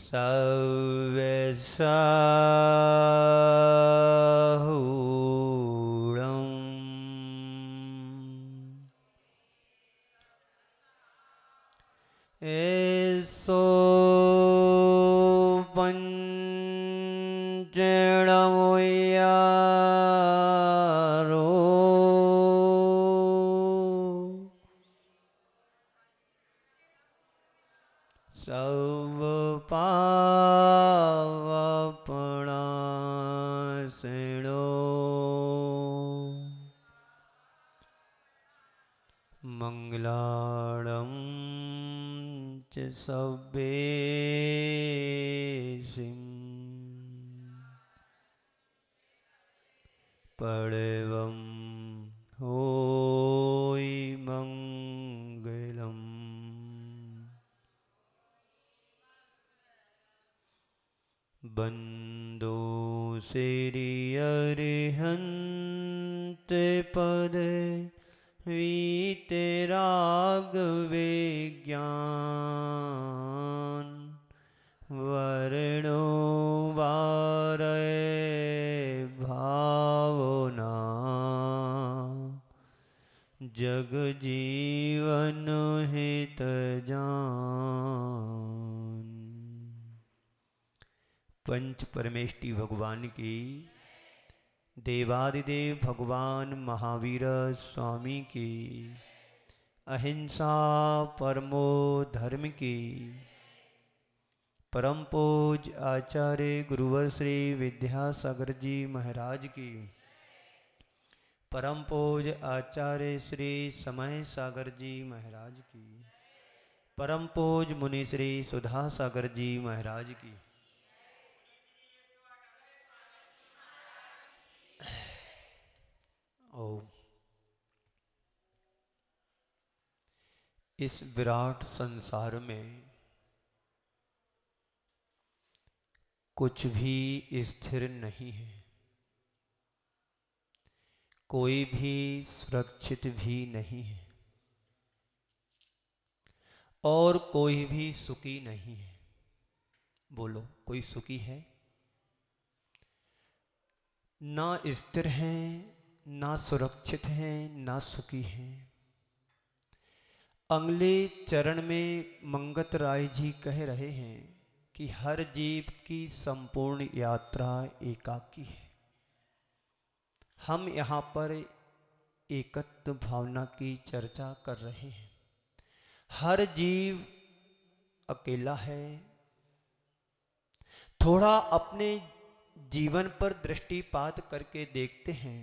सव्यसाहूणम् एसो पंचणमुयारो सब पावपणासिनो मंगलाणं च सब्बेसिं परवं होय मंगलम् बंदो श्री अरिहंत पदे वीतरागवे ज्ञान वर्णो वारे भावना जग जीवन हित जान। पंच परमेष्टि भगवान की, देवादिदेव भगवान महावीर स्वामी की, अहिंसा परमो धर्म की, परम पूज आचार्य गुरुवर श्री विद्यासागर जी महाराज की, परम पूज आचार्य श्री समय सागर जी महाराज की, परम पूज मुनि श्री सुधा सागर जी महाराज की। ओम। इस विराट संसार में कुछ भी स्थिर नहीं है, कोई भी सुरक्षित भी नहीं है और कोई भी सुखी नहीं है। बोलो, कोई सुखी है? ना स्थिर है, ना सुरक्षित है, ना सुखी है। अगले चरण में मंगत राय जी कह रहे हैं कि हर जीव की संपूर्ण यात्रा एकाकी है। हम यहाँ पर एकत्व भावना की चर्चा कर रहे हैं। हर जीव अकेला है। थोड़ा अपने जीवन पर दृष्टिपात करके देखते हैं।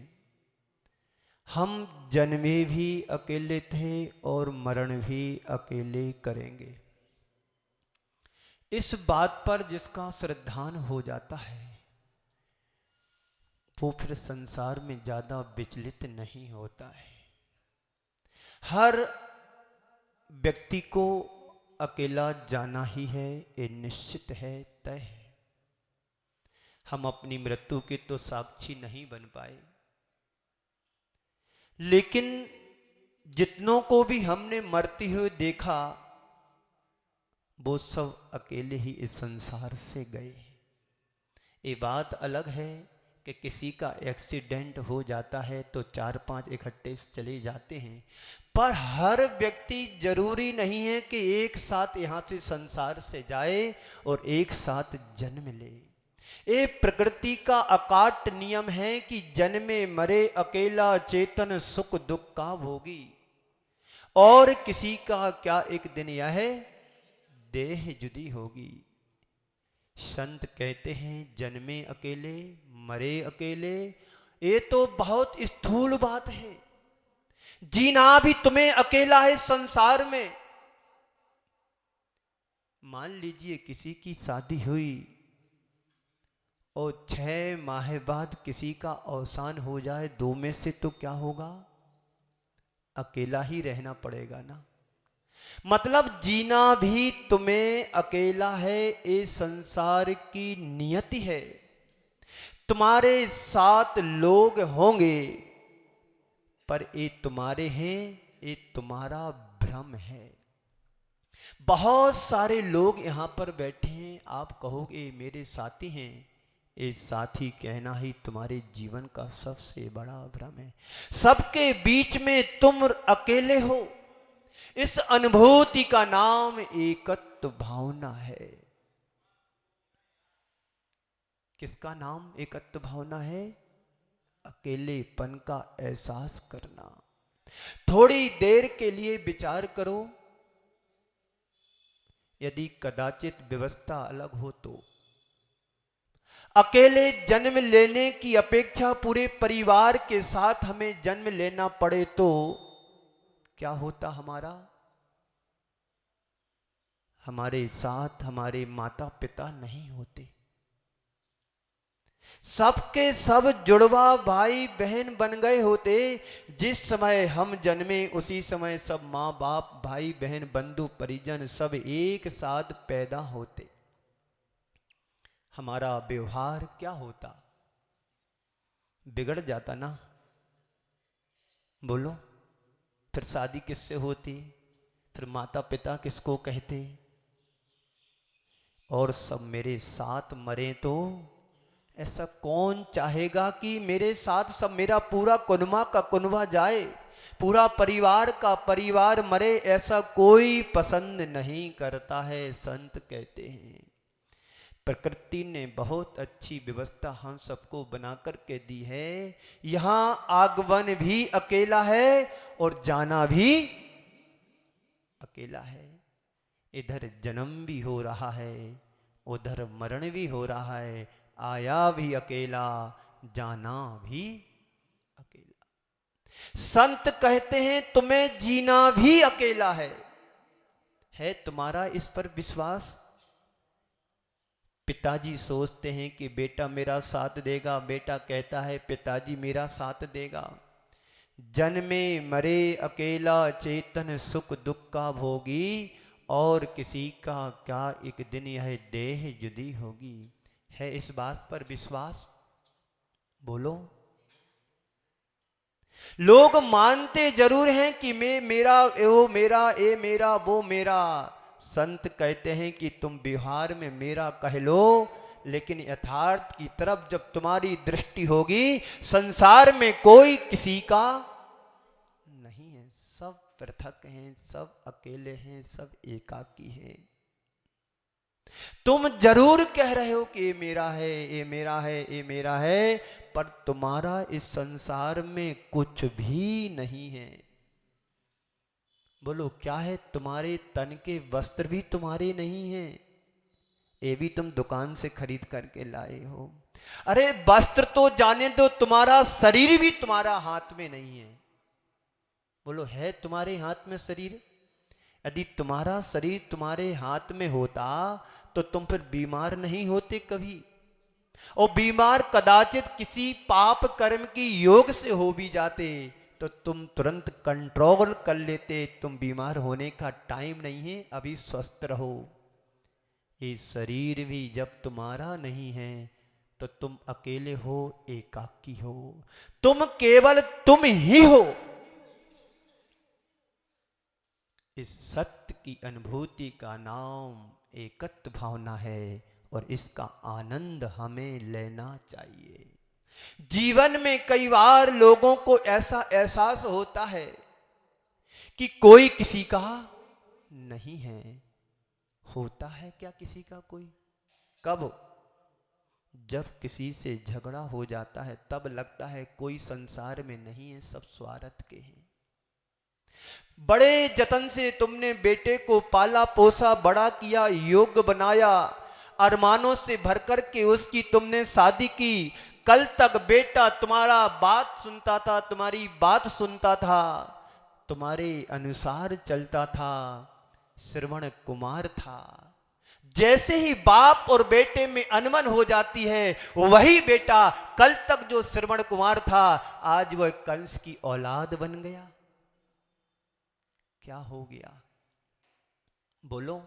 हम जन्मे भी अकेले थे और मरण भी अकेले करेंगे। इस बात पर जिसका श्रद्धान हो जाता है वो फिर संसार में ज्यादा विचलित नहीं होता है। हर व्यक्ति को अकेला जाना ही है, ये निश्चित है, तय है। हम अपनी मृत्यु के तो साक्षी नहीं बन पाए, लेकिन जितनों को भी हमने मरते हुए देखा वो सब अकेले ही इस संसार से गए। ये बात अलग है कि किसी का एक्सीडेंट हो जाता है तो 4-5 इकट्ठे चले जाते हैं, पर हर व्यक्ति जरूरी नहीं है कि एक साथ यहाँ से संसार से जाए और एक साथ जन्म ले। ये प्रकृति का अकाट नियम है कि जन्मे मरे अकेला चेतन सुख दुख का भोगी। और किसी का क्या एक दिन यह देह जुदी होगी। संत कहते हैं जन्मे अकेले मरे अकेले। ये तो बहुत स्थूल बात है। जीना भी तुम्हें अकेला है संसार में। मान लीजिए किसी की शादी हुई और 6 माह बाद किसी का अवसान हो जाए, 2 में से तो क्या होगा? अकेला ही रहना पड़ेगा ना। मतलब जीना भी तुम्हें अकेला है, ये संसार की नियति है। तुम्हारे साथ लोग होंगे पर ये तुम्हारे हैं, ये तुम्हारा भ्रम है। बहुत सारे लोग यहां पर बैठे हैं, आप कहोगे मेरे साथी हैं। ये साथी कहना ही तुम्हारे जीवन का सबसे बड़ा भ्रम है। सबके बीच में तुम अकेले हो। इस अनुभूति का नाम एकत्व भावना है। किसका नाम एकत्व भावना है? अकेलेपन का एहसास करना। थोड़ी देर के लिए विचार करो, यदि कदाचित व्यवस्था अलग हो तो अकेले जन्म लेने की अपेक्षा पूरे परिवार के साथ हमें जन्म लेना पड़े तो क्या होता हमारा? हमारे साथ हमारे माता पिता नहीं होते। सबके सब जुड़वा भाई बहन बन गए होते। जिस समय हम जन्मे उसी समय सब माँ बाप भाई बहन बंधु परिजन सब एक साथ पैदा होते। हमारा व्यवहार क्या होता? बिगड़ जाता ना। बोलो, फिर शादी किससे होती? फिर माता पिता किसको कहते? और सब मेरे साथ मरे तो ऐसा कौन चाहेगा कि मेरे साथ सब मेरा पूरा कुनबा का कुनबा जाए, पूरा परिवार का परिवार मरे? ऐसा कोई पसंद नहीं करता है। संत कहते हैं प्रकृति ने बहुत अच्छी व्यवस्था हम सबको बना करके दी है। यहां आगमन भी अकेला है और जाना भी अकेला है। इधर जन्म भी हो रहा है, उधर मरण भी हो रहा है। आया भी अकेला, जाना भी अकेला। संत कहते हैं तुम्हें जीना भी अकेला है तुम्हारा इस पर विश्वास? पिताजी सोचते हैं कि बेटा मेरा साथ देगा, बेटा कहता है पिताजी मेरा साथ देगा। जन्मे मरे अकेला चेतन सुख दुख का भोगी, और किसी का क्या एक दिन यह देह जुदी होगी। है इस बात पर विश्वास? बोलो। लोग मानते जरूर हैं कि मैं मेरा वो मेरा ए मेरा वो मेरा। संत कहते हैं कि तुम व्यवहार में मेरा कह लो, लेकिन यथार्थ की तरफ जब तुम्हारी दृष्टि होगी संसार में कोई किसी का नहीं है। सब पृथक हैं, सब अकेले हैं, सब एकाकी हैं। तुम जरूर कह रहे हो कि ये मेरा है, ये मेरा है, ये मेरा है, पर तुम्हारा इस संसार में कुछ भी नहीं है। बोलो क्या है? तुम्हारे तन के वस्त्र भी तुम्हारे नहीं हैं, ये भी तुम दुकान से खरीद करके लाए हो। अरे वस्त्र तो जाने दो, तुम्हारा शरीर भी तुम्हारा हाथ में नहीं है। बोलो है तुम्हारे हाथ में शरीर? यदि तुम्हारा शरीर तुम्हारे हाथ में होता तो तुम फिर बीमार नहीं होते कभी। और बीमार कदाचित किसी पाप कर्म की योग से हो भी जाते तो तुम तुरंत कंट्रोल कर लेते। तुम बीमार होने का टाइम नहीं है, अभी स्वस्थ रहो। ये शरीर भी जब तुम्हारा नहीं है तो तुम अकेले हो, एकाकी हो। तुम केवल तुम ही हो। इस सत्य की अनुभूति का नाम एकत्व भावना है और इसका आनंद हमें लेना चाहिए। जीवन में कई बार लोगों को ऐसा एहसास होता है कि कोई किसी का नहीं है। होता है क्या किसी का कोई? कब? जब किसी से झगड़ा हो जाता है तब लगता है कोई संसार में नहीं है, सब स्वार्थ के हैं। बड़े जतन से तुमने बेटे को पाला पोसा, बड़ा किया, योग्य बनाया, अरमानों से भर कर के उसकी तुमने शादी की। कल तक बेटा तुम्हारा बात सुनता था, तुम्हारी बात सुनता था, तुम्हारे अनुसार चलता था, श्रवण कुमार था। जैसे ही बाप और बेटे में अनबन हो जाती है, वही बेटा कल तक जो श्रवण कुमार था आज वह कंस की औलाद बन गया। क्या हो गया? बोलो।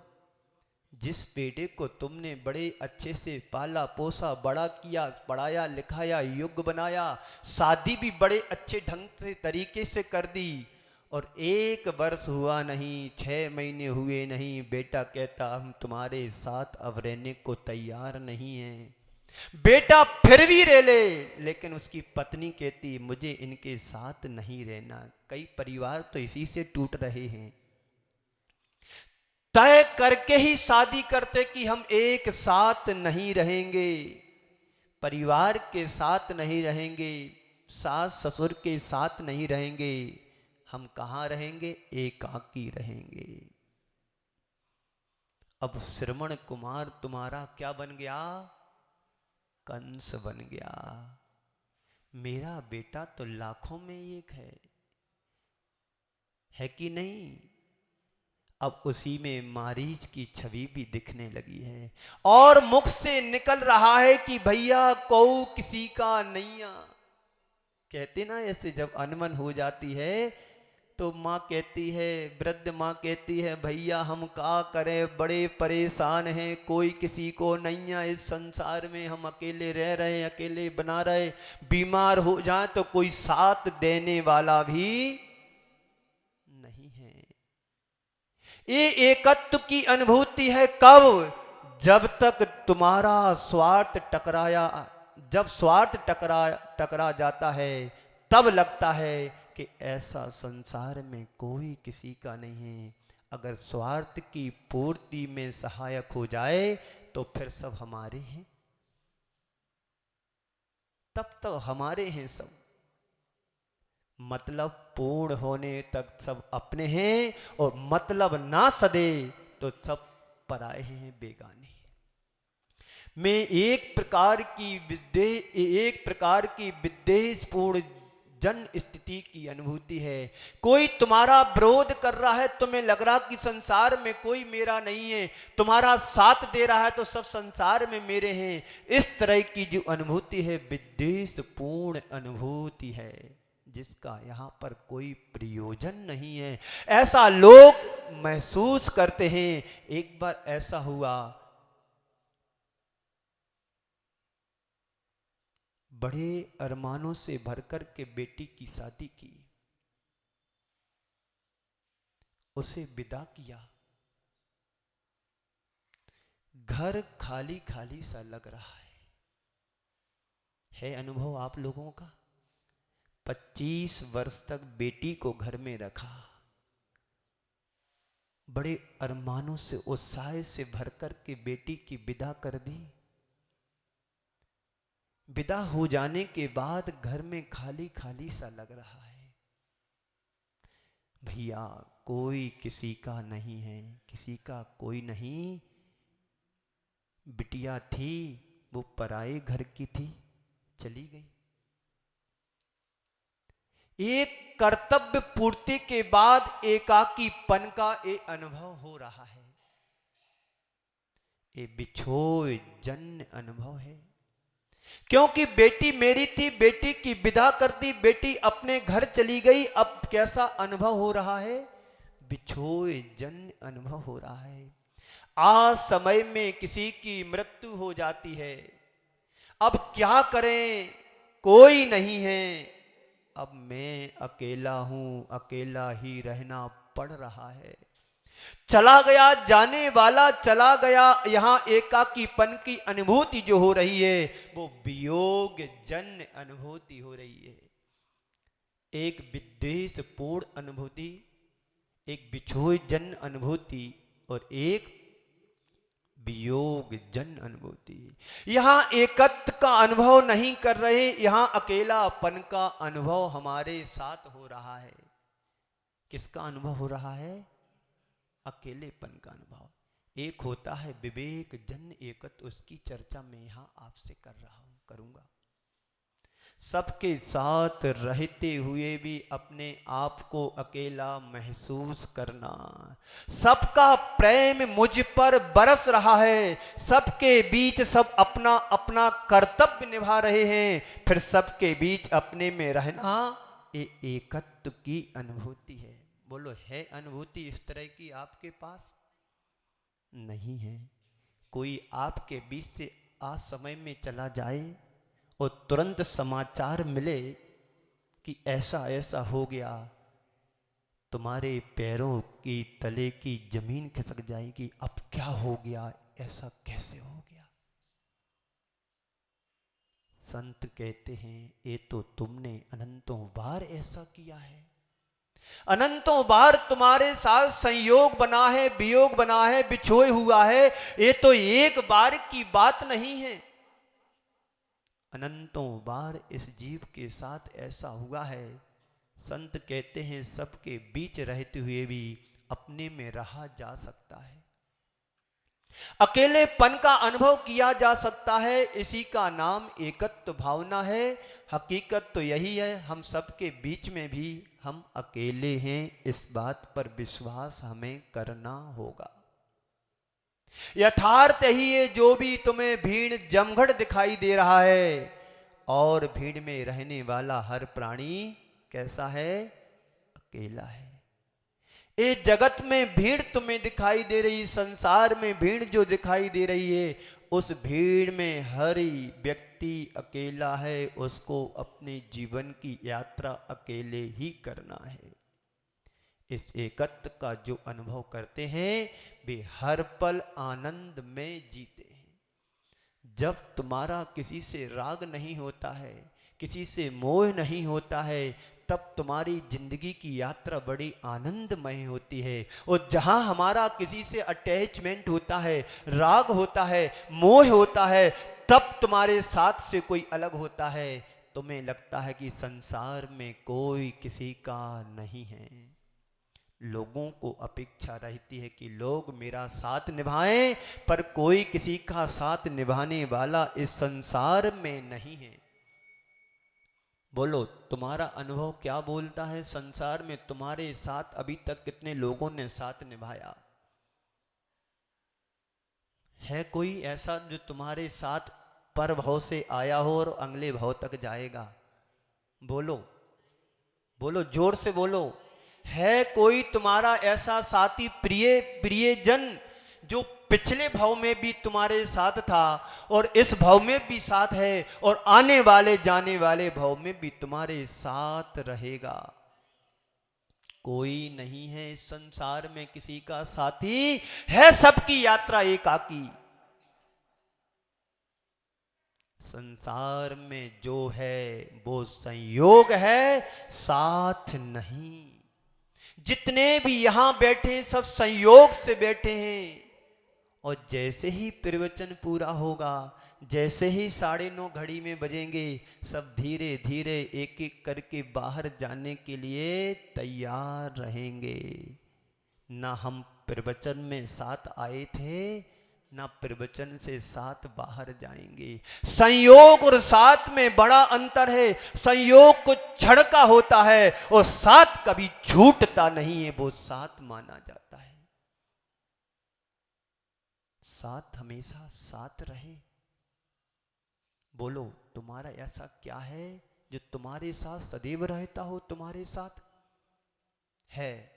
जिस बेटे को तुमने बड़े अच्छे से पाला पोसा, बड़ा किया, पढ़ाया लिखाया, योग्य बनाया, शादी भी बड़े अच्छे ढंग से तरीके से कर दी, और 1 वर्ष हुआ नहीं, 6 महीने हुए नहीं, बेटा कहता हम तुम्हारे साथ अब रहने को तैयार नहीं हैं। बेटा फिर भी रह ले, लेकिन उसकी पत्नी कहती मुझे इनके साथ नहीं रहना। कई परिवार तो इसी से टूट रहे हैं। तय करके ही शादी करते कि हम एक साथ नहीं रहेंगे, परिवार के साथ नहीं रहेंगे, सास ससुर के साथ नहीं रहेंगे, हम कहां रहेंगे? एकाकी रहेंगे। अब श्रवण कुमार तुम्हारा क्या बन गया? कंस बन गया। मेरा बेटा तो लाखों में एक है कि नहीं? अब उसी में मारीच की छवि भी दिखने लगी है और मुख से निकल रहा है कि भैया कऊ किसी का नैया। कहते ना ऐसे जब अनबन हो जाती है तो माँ कहती है, वृद्ध माँ कहती है भैया हम क्या करें, बड़े परेशान हैं, कोई किसी को नैया, इस संसार में हम अकेले रह रहे, अकेले बना रहे, बीमार हो जाए तो कोई साथ देने वाला भी नहीं है। ये एकत्व की अनुभूति है कब? जब तक तुम्हारा स्वार्थ टकराया, जब स्वार्थ टकरा जाता है तब लगता है कि ऐसा संसार में कोई किसी का नहीं है। अगर स्वार्थ की पूर्ति में सहायक हो जाए तो फिर सब हमारे हैं, तब तक हमारे हैं सब। मतलब पूर्ण होने तक सब अपने हैं और मतलब ना सदे तो सब पराए हैं, बेगाने हैं। में एक प्रकार की विद्वेषपूर्ण जन स्थिति की अनुभूति है। कोई तुम्हारा विरोध कर रहा है, तुम्हें लग रहा कि संसार में कोई मेरा नहीं है, तुम्हारा साथ दे रहा है तो सब संसार में मेरे हैं। इस तरह की जो अनुभूति है विद्वेषपूर्ण अनुभूति है, जिसका यहाँ पर कोई प्रयोजन नहीं है, ऐसा लोग महसूस करते हैं। एक बार ऐसा हुआ, बड़े अरमानों से भरकर के बेटी की शादी की, उसे विदा किया, घर खाली खाली सा लग रहा है अनुभव आप लोगों का? 25 वर्ष तक बेटी को घर में रखा, बड़े अरमानों से उत्साह से भरकर के बेटी की विदा कर दी। विदा हो जाने के बाद घर में खाली खाली सा लग रहा है। भैया कोई किसी का नहीं है, किसी का कोई नहीं। बिटिया थी वो पराए घर की थी, चली गई। एक कर्तव्य पूर्ति के बाद एकाकीपन का एक अनुभव हो रहा है, ये बिछोह जन्य अनुभव है। क्योंकि बेटी मेरी थी, बेटी की विदा कर दी, बेटी अपने घर चली गई। अब कैसा अनुभव हो रहा है? बिछोह जन्य अनुभव हो रहा है। आज समय में किसी की मृत्यु हो जाती है, अब क्या करें, कोई नहीं है, अब मैं अकेला हूं, अकेला ही रहना पड़ रहा है। चला गया, जाने वाला चला गया। यहां एकाकीपन की अनुभूति जो हो रही है वो वियोग जन्य अनुभूति हो रही है। एक विद्वेषपूर्ण अनुभूति, एक बिछोह जन्य अनुभूति और एक वियोग जन अनुभूति। यहां एकत्व का अनुभव नहीं कर रहे, यहां अकेलापन का अनुभव हमारे साथ हो रहा है। किसका अनुभव हो रहा है? अकेलेपन का अनुभव। एक होता है विवेक जन एकत्व, उसकी चर्चा मैं यहां आपसे करूंगा। सबके साथ रहते हुए भी अपने आप को अकेला महसूस करना। सबका प्रेम मुझ पर बरस रहा है, सबके बीच सब अपना अपना कर्तव्य निभा रहे हैं, फिर सबके बीच अपने में रहना ये एकत्व की अनुभूति है। बोलो है अनुभूति इस तरह की आपके पास? नहीं है। कोई आपके बीच से आज समय में चला जाए और तुरंत समाचार मिले कि ऐसा ऐसा हो गया, तुम्हारे पैरों की तले की जमीन खिसक जाएगी। अब क्या हो गया, ऐसा कैसे हो गया? संत कहते हैं ये तो तुमने अनंतों बार ऐसा किया है, अनंतों बार तुम्हारे साथ संयोग बना है, वियोग बना है, बिछोए हुआ है। ये तो एक बार की बात नहीं है, अनंतों बार इस जीव के साथ ऐसा हुआ है। संत कहते हैं सबके बीच रहते हुए भी अपने में रहा जा सकता है, अकेलेपन का अनुभव किया जा सकता है। इसी का नाम एकत्व भावना है। हकीकत तो यही है, हम सबके बीच में भी हम अकेले हैं, इस बात पर विश्वास हमें करना होगा। यथार्थ ही है, जो भी तुम्हें भीड़ जमघट दिखाई दे रहा है, और भीड़ में रहने वाला हर प्राणी कैसा है, अकेला है। इस जगत में भीड़ तुम्हें दिखाई दे रही, संसार में भीड़ जो दिखाई दे रही है, उस भीड़ में हर व्यक्ति अकेला है। उसको अपने जीवन की यात्रा अकेले ही करना है। इस एकत्व का जो अनुभव करते हैं वे हर पल आनंद में जीते हैं। जब तुम्हारा किसी से राग नहीं होता है, किसी से मोह नहीं होता है, तब तुम्हारी जिंदगी की यात्रा बड़ी आनंदमय होती है। और जहां हमारा किसी से अटैचमेंट होता है, राग होता है, मोह होता है, तब तुम्हारे साथ से कोई अलग होता है, तुम्हें लगता है कि संसार में कोई किसी का नहीं है। लोगों को अपेक्षा रहती है कि लोग मेरा साथ निभाएं, पर कोई किसी का साथ निभाने वाला इस संसार में नहीं है। बोलो तुम्हारा अनुभव क्या बोलता है? संसार में तुम्हारे साथ अभी तक कितने लोगों ने साथ निभाया है? कोई ऐसा जो तुम्हारे साथ पर भाव से आया हो और अगले भाव तक जाएगा? बोलो बोलो, जोर से बोलो। है कोई तुम्हारा ऐसा साथी, प्रिय प्रियजन, जो पिछले भाव में भी तुम्हारे साथ था और इस भाव में भी साथ है और आने वाले जाने वाले भाव में भी तुम्हारे साथ रहेगा? कोई नहीं है इस संसार में किसी का साथी, है सबकी यात्रा एकाकी। संसार में जो है वो संयोग है, साथ नहीं। जितने भी यहां बैठे सब संयोग से बैठे हैं। और जैसे ही प्रवचन पूरा होगा, जैसे ही 9:30 घड़ी में बजेंगे, सब धीरे धीरे एक एक करके बाहर जाने के लिए तैयार रहेंगे। ना हम प्रवचन में साथ आए थे, ना प्रवचन से साथ बाहर जाएंगे। संयोग और साथ में बड़ा अंतर है। संयोग को क्षण का होता है और साथ कभी छूटता नहीं है, वो साथ माना जाता है। साथ हमेशा साथ रहे। बोलो तुम्हारा ऐसा क्या है जो तुम्हारे साथ सदैव रहता हो? तुम्हारे साथ है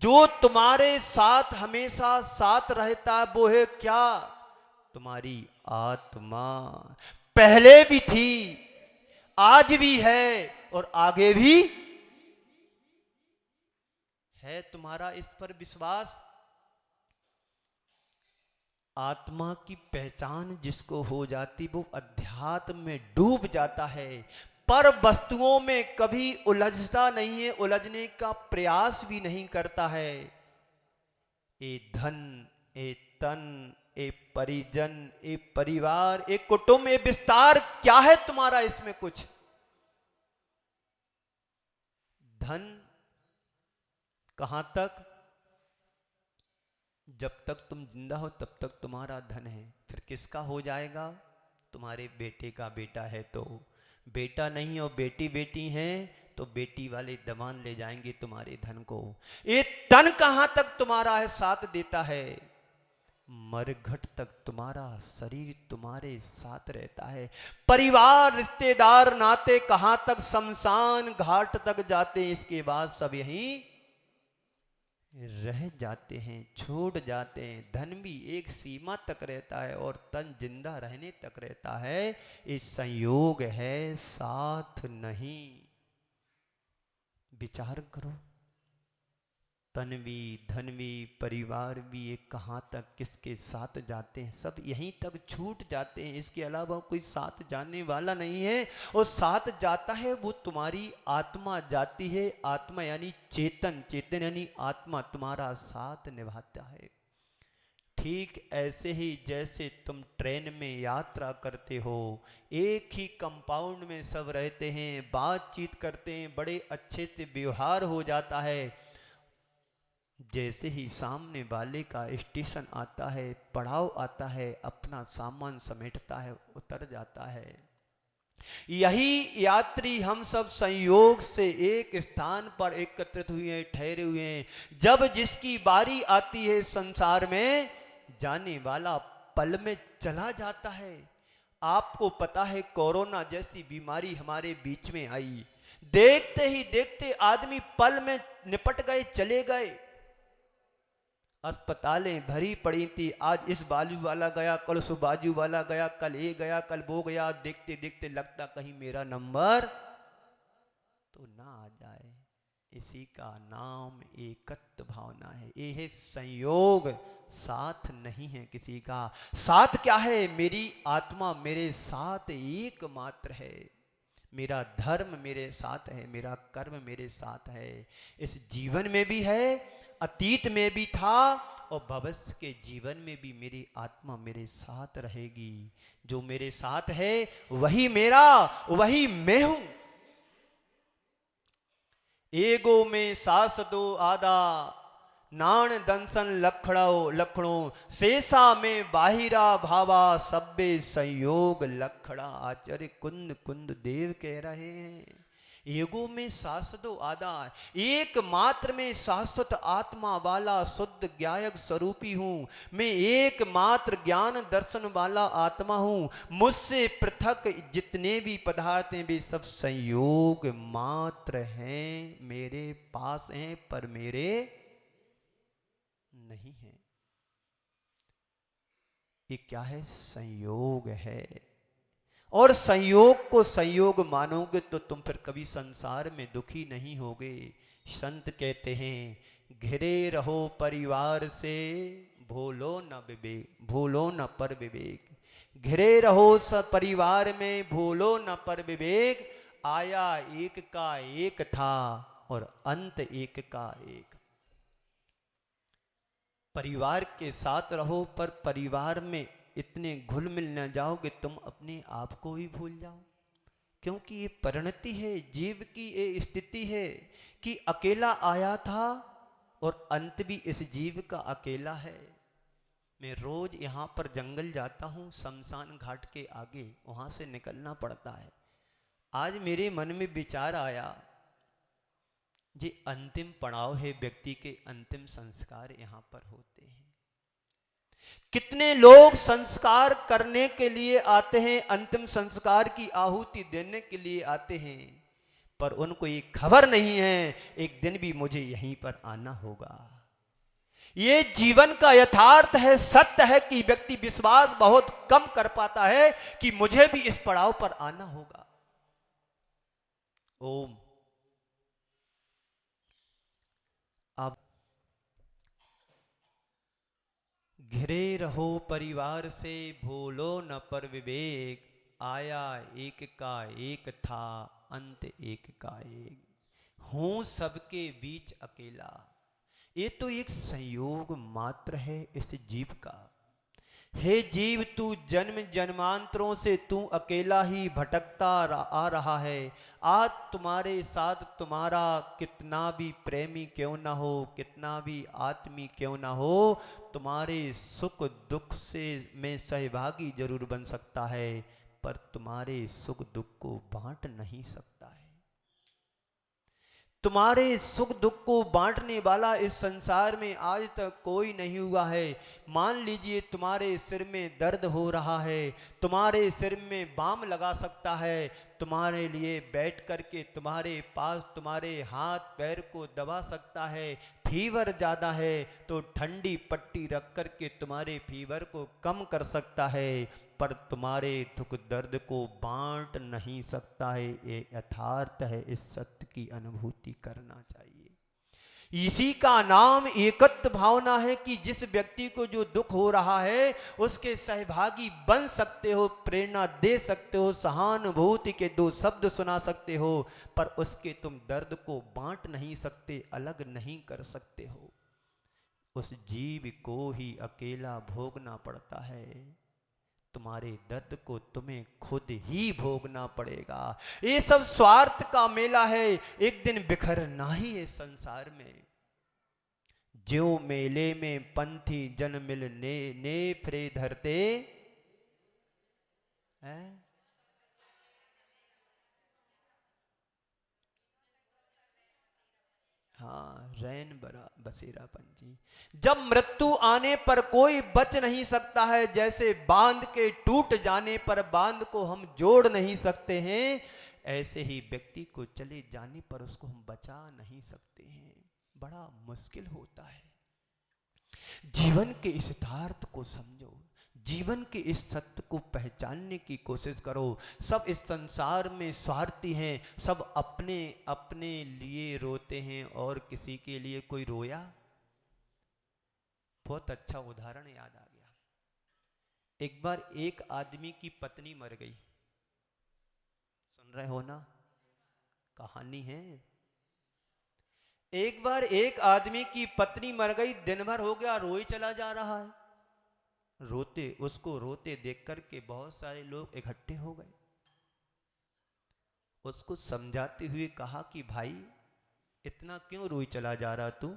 जो तुम्हारे साथ हमेशा साथ रहता है, वो है क्या? तुम्हारी आत्मा। पहले भी थी, आज भी है और आगे भी है। तुम्हारा इस पर विश्वास? आत्मा की पहचान जिसको हो जाती, वो अध्यात्म में डूब जाता है, पर वस्तुओं में कभी उलझता नहीं है, उलझने का प्रयास भी नहीं करता है। ए धन, ए तन, ए परिजन, ए परिवार, ए कुटुंब, ए विस्तार, क्या है तुम्हारा इसमें कुछ? धन कहां तक? जब तक तुम जिंदा हो तब तक तुम्हारा धन है, फिर किसका हो जाएगा? तुम्हारे बेटे का बेटा है तो, बेटा नहीं और बेटी बेटी हैं तो बेटी वाले दबान ले जाएंगे तुम्हारे धन को। ये तन कहां तक तुम्हारा है, साथ देता है? मरघट तक तुम्हारा शरीर तुम्हारे साथ रहता है। परिवार, रिश्तेदार, नाते कहां तक? शमशान घाट तक जाते हैं, इसके बाद सब यहीं रह जाते हैं, छूट जाते हैं। धन भी एक सीमा तक रहता है और तन जिंदा रहने तक रहता है। ये संयोग है, साथ नहीं। विचार करो। तन भी, धन भी, परिवार भी, ये कहाँ तक किसके साथ जाते हैं, सब यहीं तक छूट जाते हैं। इसके अलावा कोई साथ जाने वाला नहीं है। और साथ जाता है वो तुम्हारी आत्मा जाती है। आत्मा यानी चेतन, चेतन यानी आत्मा तुम्हारा साथ निभाता है। ठीक ऐसे ही जैसे तुम ट्रेन में यात्रा करते हो, एक ही कंपाउंड में सब रहते हैं, बातचीत करते हैं, बड़े अच्छे से व्यवहार हो जाता है। जैसे ही सामने वाले का स्टेशन आता है, पड़ाव आता है, अपना सामान समेटता है, उतर जाता है। यही यात्री हम सब संयोग से एक स्थान पर एकत्रित हुए हैं, ठहरे हुए हैं। जब जिसकी बारी आती है संसार में, जाने वाला पल में चला जाता है। आपको पता है कोरोना जैसी बीमारी हमारे बीच में आई, देखते ही देखते आदमी पल में निपट गए, चले गए। अस्पतालें भरी पड़ी थी, आज इस बाजू वाला गया, कल उस बाजू वाला गया, कल ये गया, कल वो गया। देखते देखते लगता कहीं मेरा नंबर तो ना आ जाए। इसी का नाम एकत्व भावना है। ये है संयोग, साथ नहीं है किसी का। साथ क्या है? मेरी आत्मा मेरे साथ एकमात्र है। मेरा धर्म मेरे साथ है, मेरा कर्म मेरे साथ है। इस जीवन में भी है, अतीत में भी था, और भविष्य के जीवन में भी मेरी आत्मा मेरे साथ रहेगी। जो मेरे साथ है वही मेरा, वही मैं हूं। एगो में सास दो आदा, नाण दंसन लखड़ो शेषा में बाहिरा भावा, सब्बे संयोग लखड़ा। आचार्य कुंद कुंद देव कह रहे हैं, एगो में शाश्वतो आधा, एक मात्र में शाश्वत आत्मा वाला शुद्ध ज्ञायक स्वरूपी हूं। मैं एक मात्र ज्ञान दर्शन वाला आत्मा हूं। मुझसे पृथक जितने भी पदार्थ हैं वे सब संयोग मात्र हैं, मेरे पास हैं पर मेरे नहीं है। ये क्या है? संयोग है। और संयोग को संयोग मानोगे तो तुम फिर कभी संसार में दुखी नहीं होगे। संत कहते हैं, घिरे रहो परिवार से, भूलो न विवेक, भूलो न पर विवेक। घिरे रहो परिवार में, भूलो न पर विवेक। आया एक का एक था और अंत एक का एक। परिवार के साथ रहो, पर परिवार में इतने घुल मिल न जाओ कि तुम अपने आप को ही भूल जाओ। क्योंकि ये परिणति है, जीव की ये स्थिति है कि अकेला आया था और अंत भी इस जीव का अकेला है। मैं रोज यहाँ पर जंगल जाता हूँ, शमशान घाट के आगे, वहाँ से निकलना पड़ता है। आज मेरे मन में विचार आया, जी अंतिम पड़ाव है, व्यक्ति के अंतिम संस्कार यहाँ पर होते हैं। कितने लोग संस्कार करने के लिए आते हैं, अंतिम संस्कार की आहुति देने के लिए आते हैं, पर उनको ये खबर नहीं है एक दिन भी मुझे यहीं पर आना होगा। ये जीवन का यथार्थ है, सत्य है कि व्यक्ति विश्वास बहुत कम कर पाता है कि मुझे भी इस पड़ाव पर आना होगा। ओम। अब घिरे रहो परिवार से, भूलो न पर विवेक। आया एक का एक था, अंत एक का एक। हूं सबके बीच अकेला। ये तो एक संयोग मात्र है इस जीव का। हे जीव, तू जन्म जन्मांतरों से तू अकेला ही भटकता आ रहा है। आज तुम्हारे साथ तुम्हारा कितना भी प्रेमी क्यों ना हो, कितना भी आत्मी क्यों ना हो, तुम्हारे सुख दुख से में सहभागी जरूर बन सकता है, पर तुम्हारे सुख दुख को बांट नहीं सकता है। तुम्हारे सुख दुख को बांटने वाला इस संसार में आज तक कोई नहीं हुआ है। मान लीजिए तुम्हारे सिर में दर्द हो रहा है, तुम्हारे सिर में बाम लगा सकता है, तुम्हारे लिए बैठ करके तुम्हारे पास तुम्हारे हाथ पैर को दबा सकता है। फीवर ज़्यादा है तो ठंडी पट्टी रख करके तुम्हारे फीवर को कम कर सकता है, पर तुम्हारे दुख दर्द को बांट नहीं सकता है। ये यथार्थ है, इस सत्य की अनुभूति करना चाहिए। इसी का नाम एकत्व भावना है कि जिस व्यक्ति को जो दुख हो रहा है उसके सहभागी बन सकते हो, प्रेरणा दे सकते हो, सहानुभूति के दो शब्द सुना सकते हो, पर उसके तुम दर्द को बांट नहीं सकते, अलग नहीं कर सकते हो। उस जीव को ही अकेला भोगना पड़ता है। तुम्हारे दर्द को तुम्हें खुद ही भोगना पड़ेगा। ये सब स्वार्थ का मेला है, एक दिन बिखरना ही है संसार में। ज्यो मेले में पंथी जन मिलने ने फ्रे धरते हैं। हाँ, रैन बरा बसेरा पंछी। जब मृत्यु आने पर कोई बच नहीं सकता है, जैसे बांध के टूट जाने पर बांध को हम जोड़ नहीं सकते हैं, ऐसे ही व्यक्ति को चले जाने पर उसको हम बचा नहीं सकते हैं। बड़ा मुश्किल होता है। जीवन के इस यथार्थ को समझो, जीवन के इस सत्य को पहचानने की कोशिश करो। सब इस संसार में स्वार्थी हैं, सब अपने अपने लिए रोते हैं और किसी के लिए कोई रोया। बहुत अच्छा उदाहरण याद आ गया। एक बार एक आदमी की पत्नी मर गई। सुन रहे हो ना, कहानी है। एक बार एक आदमी की पत्नी मर गई, दिन भर हो गया रोई चला जा रहा है। उसको रोते देख करके बहुत सारे लोग इकट्ठे हो गए। उसको समझाते हुए कहा कि भाई इतना क्यों रोई चला जा रहा तू?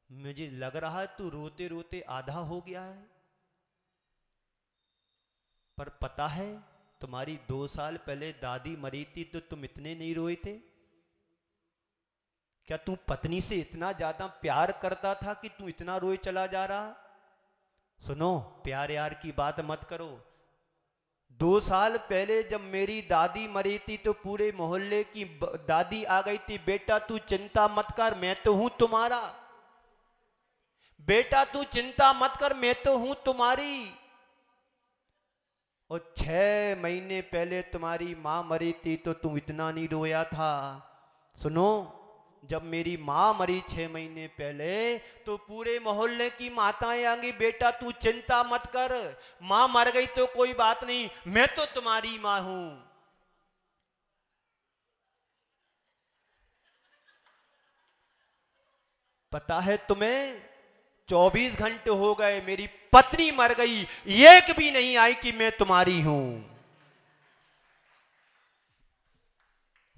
मुझे लग रहा है तू रोते रोते आधा हो गया है। पर पता है तुम्हारी 2 साल पहले दादी मरी थी तो तुम इतने नहीं रोए थे। क्या तू पत्नी से इतना ज्यादा प्यार करता था कि तू इतना रोए चला जा रहा? सुनो, प्यार यार की बात मत करो। 2 साल पहले जब मेरी दादी मरी थी तो पूरे मोहल्ले की दादी आ गई थी, बेटा तू चिंता मत कर, मैं तो हूं तुम्हारा। बेटा तू चिंता मत कर, मैं तो हूं तुम्हारी। और 6 महीने पहले तुम्हारी मां मरी थी तो तू इतना नहीं रोया था। सुनो, जब मेरी मां मरी 6 महीने पहले तो पूरे मोहल्ले की माताएं आ गई, बेटा तू चिंता मत कर, मां मर गई तो कोई बात नहीं, मैं तो तुम्हारी मां हूं। पता है तुम्हें, 24 घंटे हो गए मेरी पत्नी मर गई, एक भी नहीं आई कि मैं तुम्हारी हूं।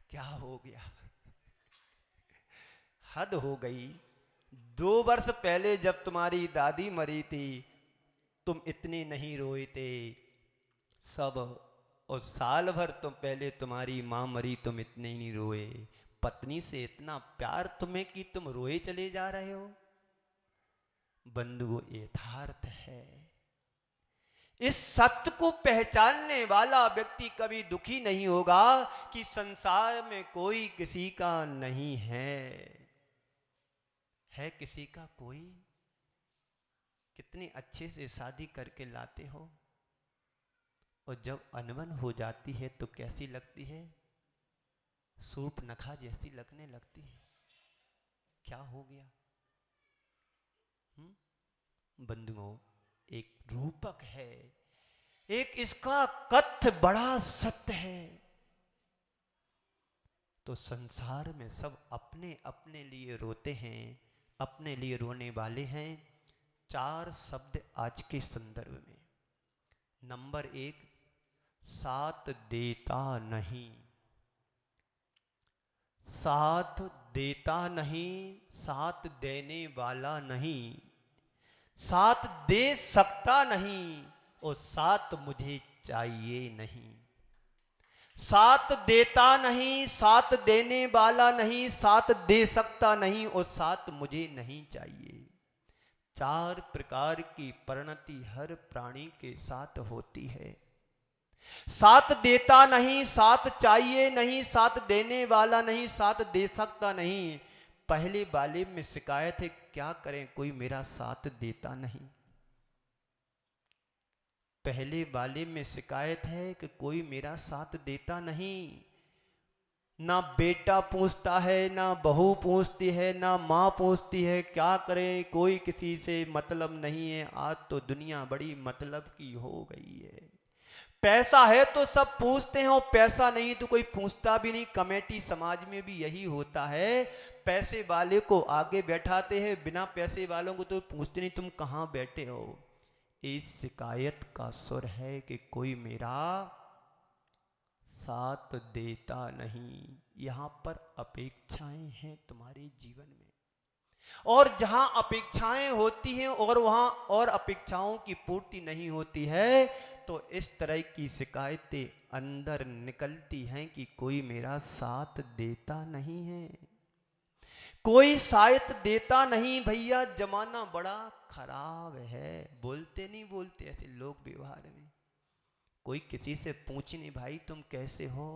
क्या हो गया? हद हो गई। 2 वर्ष पहले जब तुम्हारी दादी मरी थी तुम इतने नहीं रोए थे सब, और साल भर तुम पहले तुम्हारी मां मरी तुम इतने ही नहीं रोए। पत्नी से इतना प्यार तुम्हें कि तुम रोए चले जा रहे हो। बंधुओं, यथार्थ है। इस सत्य को पहचानने वाला व्यक्ति कभी दुखी नहीं होगा कि संसार में कोई किसी का नहीं है किसी का कोई? कितने अच्छे से शादी करके लाते हो और जब अनबन हो जाती है तो कैसी लगती है? सूप नखा जैसी लगने लगती है। क्या हो गया? बंधुओं, एक रूपक है, एक इसका कथ्य बड़ा सत्य है। तो संसार में सब अपने अपने लिए रोते हैं, अपने लिए रोने वाले हैं। 4 शब्द आज के संदर्भ में। नंबर 1, साथ देता नहीं। साथ देता नहीं, साथ देने वाला नहीं, साथ दे सकता नहीं और साथ मुझे चाहिए नहीं। साथ देता नहीं, साथ देने वाला नहीं, साथ दे सकता नहीं और साथ मुझे नहीं चाहिए। 4 प्रकार की परिणति हर प्राणी के साथ होती है। साथ देता नहीं, साथ चाहिए नहीं, साथ देने वाला नहीं, साथ दे सकता नहीं। पहले वाले में शिकायत है, क्या करें कोई मेरा साथ देता नहीं। पहले वाले में शिकायत है कि कोई मेरा साथ देता नहीं। ना बेटा पूछता है, ना बहू पूछती है, ना माँ पूछती है। क्या करें, कोई किसी से मतलब नहीं है। आज तो दुनिया बड़ी मतलब की हो गई है। पैसा है तो सब पूछते हैं, और पैसा नहीं तो कोई पूछता भी नहीं। कमेटी समाज में भी यही होता है, पैसे वाले को आगे बैठाते हैं, बिना पैसे वालों को तो पूछते नहीं तुम कहाँ बैठे हो। इस शिकायत का सुर है कि कोई मेरा साथ देता नहीं। यहां पर अपेक्षाएं हैं तुम्हारे जीवन में, और जहां अपेक्षाएं होती हैं और वहां और अपेक्षाओं की पूर्ति नहीं होती है, तो इस तरह की शिकायतें अंदर निकलती हैं कि कोई मेरा साथ देता नहीं है, कोई साथ देता नहीं। भैया जमाना बड़ा खराब है। बोलते नहीं बोलते ऐसे लोग व्यवहार में, कोई किसी से पूछ नहीं भाई तुम कैसे हो,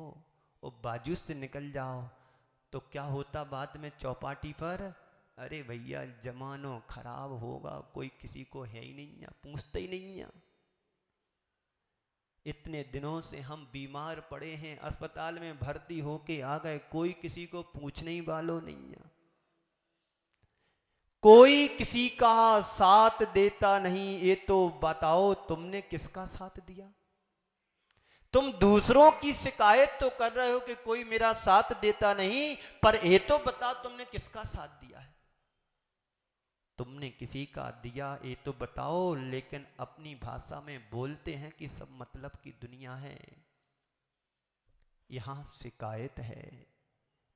और बाजू से निकल जाओ तो क्या होता बाद में चौपाटी पर, अरे भैया जमानो खराब होगा, कोई किसी को है ही नहीं, पूछता ही नहीं। इतने दिनों से हम बीमार पड़े हैं, अस्पताल में भर्ती होके आ गए, कोई किसी को पूछने ही वालों नहीं, कोई किसी का साथ देता नहीं। ये तो बताओ तुमने किसका साथ दिया। तुम दूसरों की शिकायत तो कर रहे हो कि कोई मेरा साथ देता नहीं, पर ये तो बता तुमने किसका साथ दिया है। तुमने किसी का दिया ये तो बताओ। लेकिन अपनी भाषा में बोलते हैं कि सब मतलब की दुनिया है। यहां शिकायत है,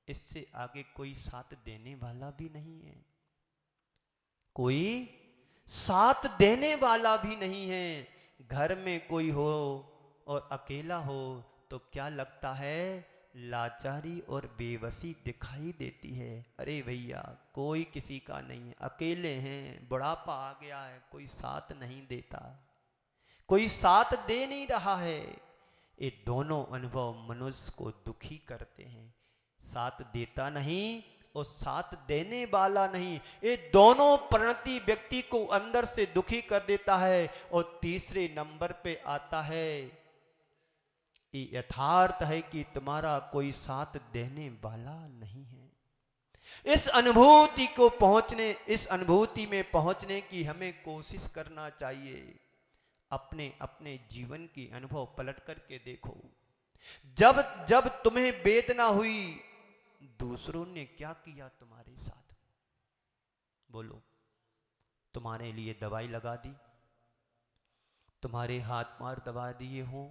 इससे आगे कोई साथ देने वाला भी नहीं है, कोई साथ देने वाला भी नहीं है। घर में कोई हो और अकेला हो तो क्या लगता है, लाचारी और बेबसी दिखाई देती है। अरे भैया कोई किसी का नहीं है, अकेले हैं, बुढ़ापा आ गया है, कोई साथ नहीं देता, कोई साथ दे नहीं रहा है। ये दोनों अनुभव मनुष्य को दुखी करते हैं। साथ देता नहीं और साथ देने वाला नहीं, ये दोनों परिणति व्यक्ति को अंदर से दुखी कर देता है। और तीसरे नंबर पे आता है ये यथार्थ है कि तुम्हारा कोई साथ देने वाला नहीं है। इस अनुभूति को पहुंचने, इस अनुभूति में पहुंचने की हमें कोशिश करना चाहिए। अपने अपने जीवन की अनुभव पलट करके देखो। जब जब तुम्हें वेदना हुई, दूसरों ने क्या किया तुम्हारे साथ, बोलो। तुम्हारे लिए दवाई लगा दी, तुम्हारे हाथ मार दबा दिए हों,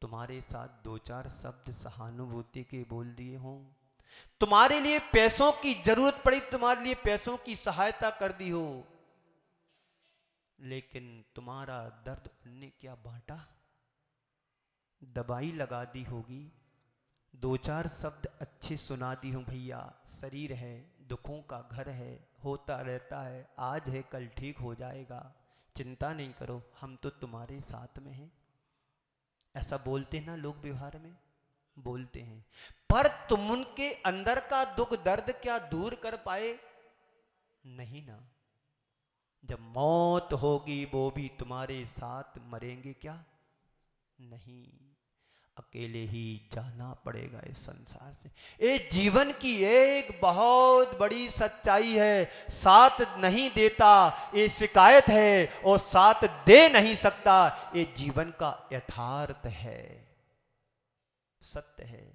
तुम्हारे साथ दो चार शब्द सहानुभूति के बोल दिए हों, तुम्हारे लिए पैसों की जरूरत पड़ी, तुम्हारे लिए पैसों की सहायता कर दी हो, लेकिन तुम्हारा दर्द उनने क्या बांटा, दवाई लगा दी होगी, दो चार शब्द अच्छे सुना दी हो। भैया शरीर है, दुखों का घर है, होता रहता है, आज है कल ठीक हो जाएगा, चिंता नहीं करो, हम तो तुम्हारे साथ में हैं। ऐसा बोलते हैं ना लोग व्यवहार में, बोलते हैं, पर तुम उनके अंदर का दुख दर्द क्या दूर कर पाए, नहीं ना। जब मौत होगी वो भी तुम्हारे साथ मरेंगे क्या, नहीं, अकेले ही जाना पड़ेगा इस संसार से। ये जीवन की एक बहुत बड़ी सच्चाई है। साथ नहीं देता ये शिकायत है, और साथ दे नहीं सकता ये जीवन का यथार्थ है, सत्य है।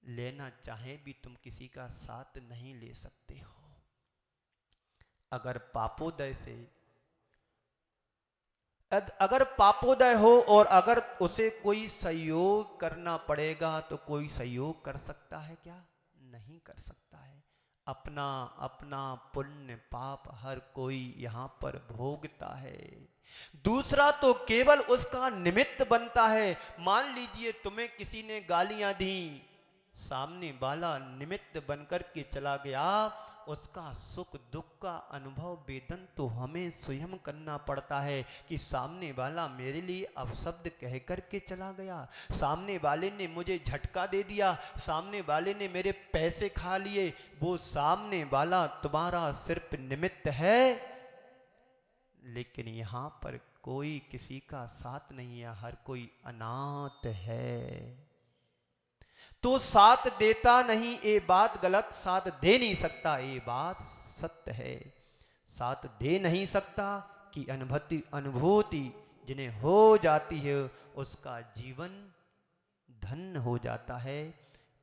लेना चाहे भी तुम किसी का साथ नहीं ले सकते हो। अगर पापोदय से, अगर पापोदय हो और अगर उसे कोई सहयोग करना पड़ेगा तो कोई सहयोग कर सकता है क्या, नहीं कर सकता है। अपना अपना पुण्य पाप हर कोई यहाँ पर भोगता है, दूसरा तो केवल उसका निमित्त बनता है। मान लीजिए तुम्हें किसी ने गालियां दी, सामने वाला निमित्त बनकर के चला गया, उसका सुख दुख का अनुभव वेदन तो हमें स्वयं करना पड़ता है कि सामने वाला मेरे लिए अपशब्द कह करके चला गया, सामने वाले ने मुझे झटका दे दिया, सामने वाले ने मेरे पैसे खा लिए, वो सामने वाला तुम्हारा सिर्फ निमित्त है। लेकिन यहाँ पर कोई किसी का साथ नहीं है, हर कोई अनाथ है। तो साथ देता नहीं, ये बात गलत, साथ दे नहीं सकता, ये बात सत्य है। साथ दे नहीं सकता कि अनुभूति जिन्हें हो जाती है उसका जीवन धन्य हो जाता है।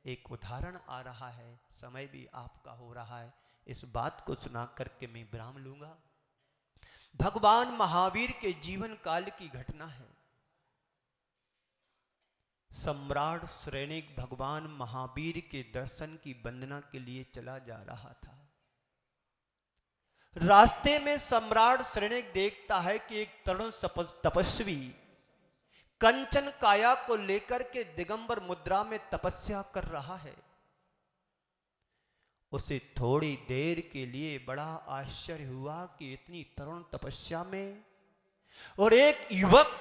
एक उदाहरण आ रहा है, समय भी आपका हो रहा है, इस बात को सुना करके मैं विराम लूंगा। भगवान महावीर के जीवन काल की घटना है। सम्राट श्रेणिक भगवान महावीर के दर्शन की वंदना के लिए चला जा रहा था। रास्ते में सम्राट श्रेणिक देखता है कि एक तरुण तपस्वी कंचन काया को लेकर के दिगंबर मुद्रा में तपस्या कर रहा है। उसे थोड़ी देर के लिए बड़ा आश्चर्य हुआ कि इतनी तरुण तपस्या में और एक युवक,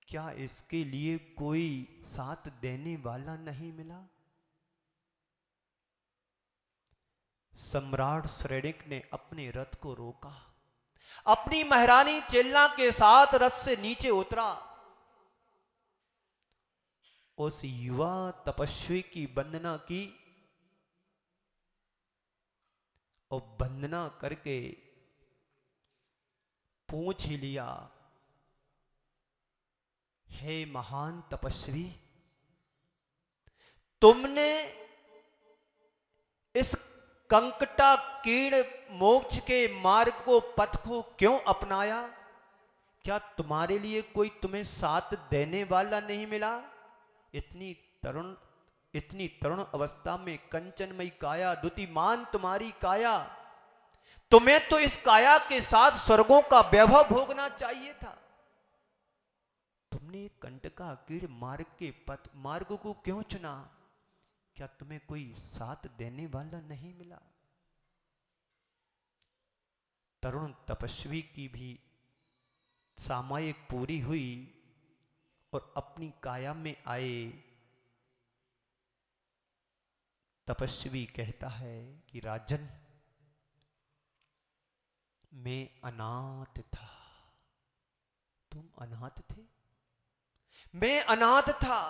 क्या इसके लिए कोई साथ देने वाला नहीं मिला? सम्राट श्रेणिक ने अपने रथ को रोका, अपनी महारानी चेलना के साथ रथ से नीचे उतरा, उस युवा तपस्वी की वंदना की और वंदना करके पूछ ही लिया, हे महान तपस्वी, तुमने इस कंकटा कीर्ण मोक्ष के मार्ग को, पथ को क्यों अपनाया? क्या तुम्हारे लिए कोई तुम्हें साथ देने वाला नहीं मिला? इतनी तरुण अवस्था में कंचनमयी काया, द्युतिमान तुम्हारी काया, तुम्हें तो इस काया के साथ स्वर्गों का वैभव भोगना चाहिए था। तुमने कंटका कीड़ मार्ग को क्यों चुना? क्या तुम्हें कोई साथ देने वाला नहीं मिला? तरुण तपस्वी की भी सामायिक पूरी हुई और अपनी काया में आए। तपस्वी कहता है कि राजन, मैं अनाथ था, तुम अनाथ थे? मैं अनाथ था।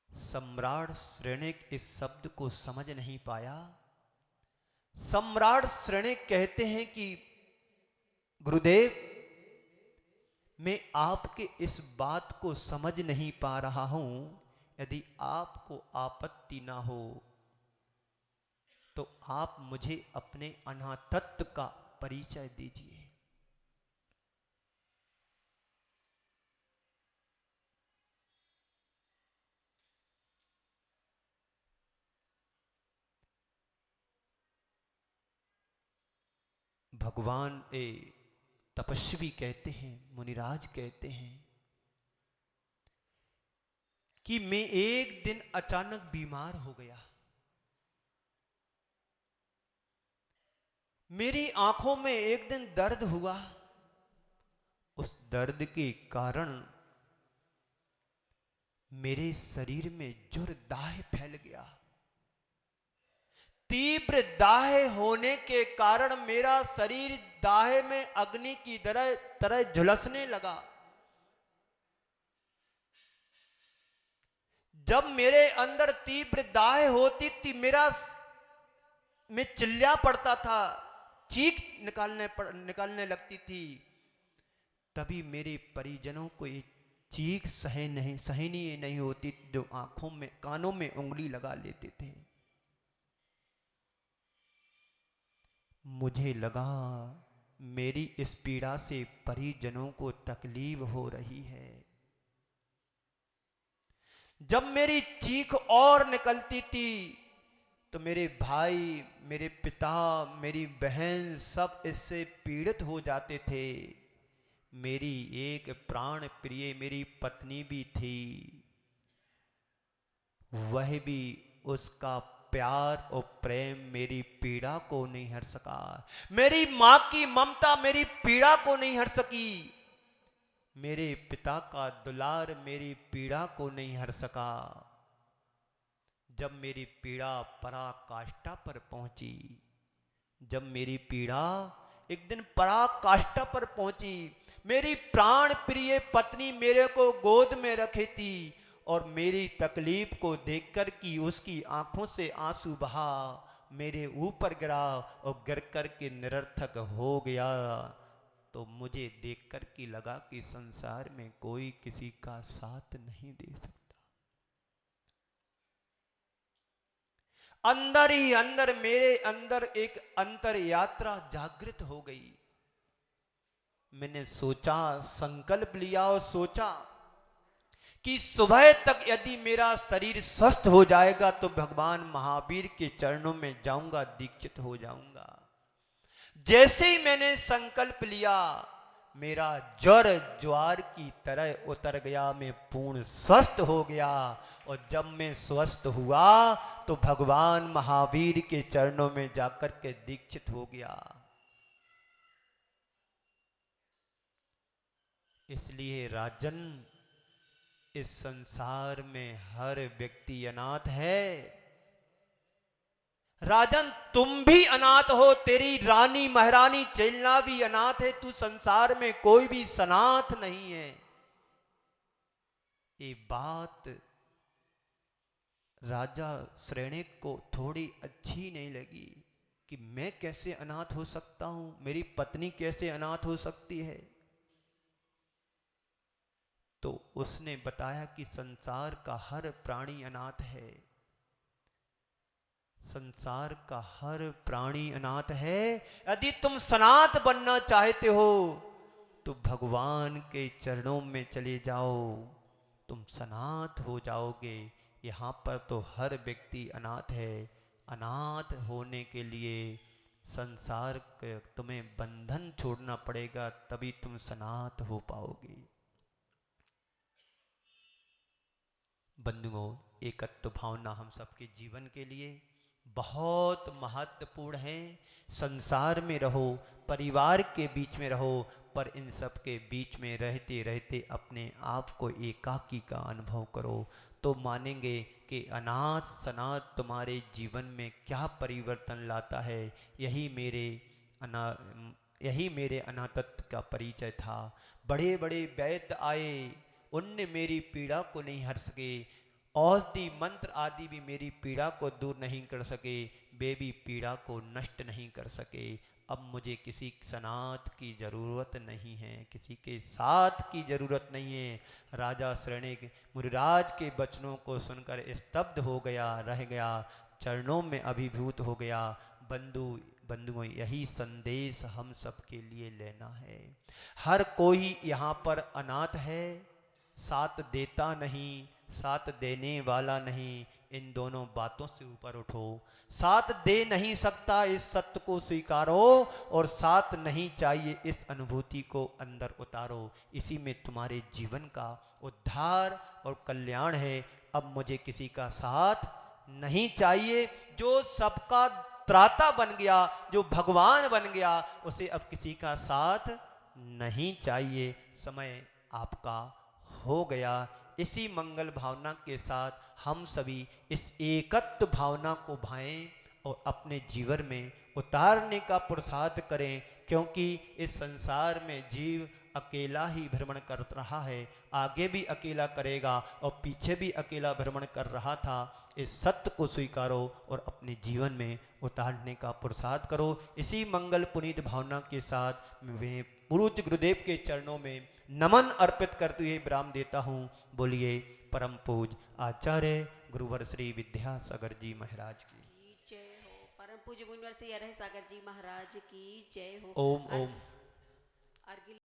सम्राट श्रेणिक इस शब्द को समझ नहीं पाया। सम्राट श्रेणिक कहते हैं कि गुरुदेव, मैं आपके इस बात को समझ नहीं पा रहा हूं। यदि आपको आपत्ति ना हो तो आप मुझे अपने अनाथत्व का परिचय दीजिए। भगवान तपस्वी कहते हैं, मुनिराज कहते हैं कि मैं एक दिन अचानक बीमार हो गया। मेरी आंखों में एक दिन दर्द हुआ। उस दर्द के कारण मेरे शरीर में जोर दाह फैल गया। तीव्र दाह होने के कारण मेरा शरीर दाह में अग्नि की तरह झुलसने लगा। जब मेरे अंदर तीव्र दाह होती थी, मैं चिल्ला पड़ता था, चीख निकालने लगती थी। तभी मेरे परिजनों को ये चीख सहनीय नहीं होती, जो आंखों में, कानों में उंगली लगा लेते थे। मुझे लगा मेरी इस पीड़ा से परिजनों को तकलीफ हो रही है। जब मेरी चीख और निकलती थी तो मेरे भाई, मेरे पिता, मेरी बहन सब इससे पीड़ित हो जाते थे। मेरी एक प्राण प्रिय मेरी पत्नी भी थी, वह भी, उसका प्यार और प्रेम मेरी पीड़ा को नहीं हर सका। मेरी मां की ममता मेरी पीड़ा को नहीं हर सकी। मेरे पिता का दुलार मेरी पीड़ा को नहीं हर सका। जब मेरी पीड़ा पराकाष्ठा पर पहुंची, जब मेरी पीड़ा एक दिन पराकाष्ठा पर पहुंची। मेरी प्राण प्रिय पत्नी मेरे को गोद में रखी थी और मेरी तकलीफ को देखकर कि उसकी आंखों से आंसू बहा, मेरे ऊपर गिरा और गिर कर के निरर्थक हो गया। तो मुझे देखकर कि लगा कि संसार में कोई किसी का साथ नहीं दे सकता। अंदर ही अंदर मेरे अंदर एक अंतर यात्रा जागृत हो गई। मैंने सोचा, संकल्प लिया और सोचा कि सुबह तक यदि मेरा शरीर स्वस्थ हो जाएगा तो भगवान महावीर के चरणों में जाऊंगा, दीक्षित हो जाऊंगा। जैसे ही मैंने संकल्प लिया, मेरा ज्वर ज्वार की तरह उतर गया, मैं पूर्ण स्वस्थ हो गया। और जब मैं स्वस्थ हुआ तो भगवान महावीर के चरणों में जाकर के दीक्षित हो गया। इसलिए राजन, इस संसार में हर व्यक्ति अनाथ है। राजन, तुम भी अनाथ हो, तेरी रानी महारानी चेलना भी अनाथ है, तू संसार में कोई भी सनाथ नहीं है। ये बात राजा श्रेणिक को थोड़ी अच्छी नहीं लगी कि मैं कैसे अनाथ हो सकता हूं, मेरी पत्नी कैसे अनाथ हो सकती है। तो उसने बताया कि संसार का हर प्राणी अनाथ है, संसार का हर प्राणी अनाथ है। यदि तुम सनाथ बनना चाहते हो तो भगवान के चरणों में चले जाओ, तुम सनाथ हो जाओगे। यहाँ पर तो हर व्यक्ति अनाथ है। अनाथ होने के लिए संसार के तुम्हें बंधन छोड़ना पड़ेगा, तभी तुम सनाथ हो पाओगे। बंधुओं, एकत्व भावना हम सबके जीवन के लिए बहुत महत्वपूर्ण है। संसार में रहो, परिवार के बीच में रहो, पर इन सब के बीच में रहते रहते अपने आप को एकाकी का अनुभव करो, तो मानेंगे कि अनाथ सनाथ तुम्हारे जीवन में क्या परिवर्तन लाता है। यही मेरे अनाथत्व का परिचय था। बड़े बड़े वैद्य आए, उनने मेरी पीड़ा को नहीं हर सके, औषधि मंत्र आदि भी मेरी पीड़ा को दूर नहीं कर सके, वे भी पीड़ा को नष्ट नहीं कर सके। अब मुझे किसी सनाथ की जरूरत नहीं है, किसी के साथ की जरूरत नहीं है। राजा श्रेणिक मुनिराज के वचनों को सुनकर स्तब्ध हो गया, रह गया, चरणों में अभिभूत हो गया। बंधुओं, यही संदेश हम सबके लिए लेना है। हर कोई यहाँ पर अनाथ है, साथ देता नहीं, साथ देने वाला नहीं। इन दोनों बातों से ऊपर उठो। साथ दे नहीं सकता, इस सत्य को स्वीकारो, और साथ नहीं चाहिए, इस अनुभूति को अंदर उतारो। इसी में तुम्हारे जीवन का उद्धार और कल्याण है। अब मुझे किसी का साथ नहीं चाहिए। जो सबका त्राता बन गया, जो भगवान बन गया, उसे अब किसी का साथ नहीं चाहिए। समय आपका हो गया। इसी मंगल भावना के साथ हम सभी इस एकत्व भावना को भाएं और अपने जीवन में उतारने का पुरुषार्थ करें, क्योंकि इस संसार में जीव अकेला ही भ्रमण कर रहा है, आगे भी अकेला करेगा और पीछे भी अकेला भ्रमण कर रहा था। इस सत्य को स्वीकारो और अपने जीवन में उतारने का पुरुषार्थ करो। इसी मंगल पुनीत भावना के साथ मैं पूज्य गुरुदेव के चरणों में नमन अर्पित करते हुए विराम देता हूँ। बोलिए परम पूज्य आचार्य गुरुवर श्री विद्यासागर जी महाराज की जय हो। परम पूज्य मुनिवर श्री अरह सागर जी महाराज की जय हो। ओम ओम।